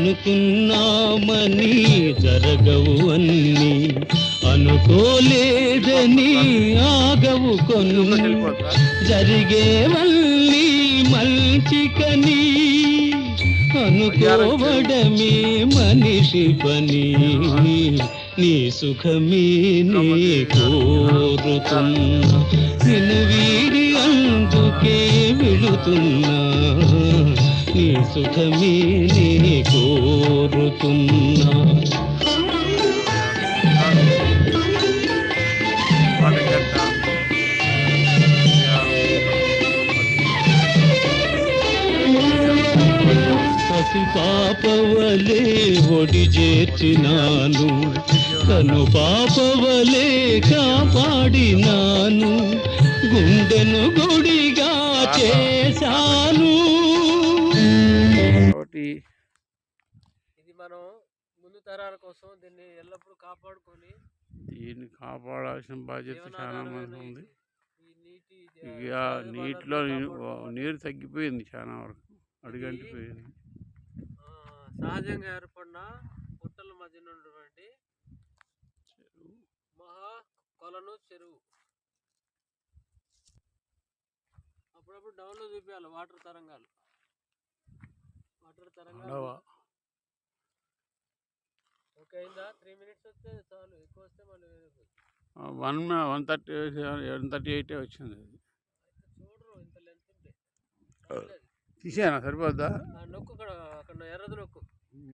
అనుకున్నామని జరగవు అన్ని, అనుకోలేదని ఆగవు కొన్ని, జరిగేవల్లి మంచికని అనుకోవడమే మనిషి పని. నీ సుఖమే నీ కోరుతున్నా, నిన్ను వీడి అందుకే వెళుతున్నా. నీ సుఖమే నీ కోరుతున్నా. పాపవలే ఒడి చేర్చినాను, తను పాపవలే కాపాడినాను, గుండెను గుడిగా చేశాను. ఇది మనం ముందు తరాల కోసం దీన్ని ఎల్లప్పుడూ కాపాడుకొని దీన్ని కాపాడాల్సిన బాధ్యత చాలా మంది ఉంది. ఇక నీటిలో నీరు తగ్గిపోయింది, చాలా వరకు అడుగంటిపోయింది. సహజంగా ఏర్పడిన పుట్టల మధ్యన ఉన్నటువంటి మహా కొలను చెరువు. అప్పుడప్పుడు డౌన్లో చూపించాలి వాటర్ తరంగాలు. ఓకే అయిందా? 3 minutes వస్తే చాలు, ఎక్కువ వస్తే మళ్ళీ 138 వచ్చింది. చూడరు ఇంత లెంత్ ఉంటే. తీసేనా సరిపోద్దా? నొక్కు, అక్కడ ఎర్రది నొక్కు.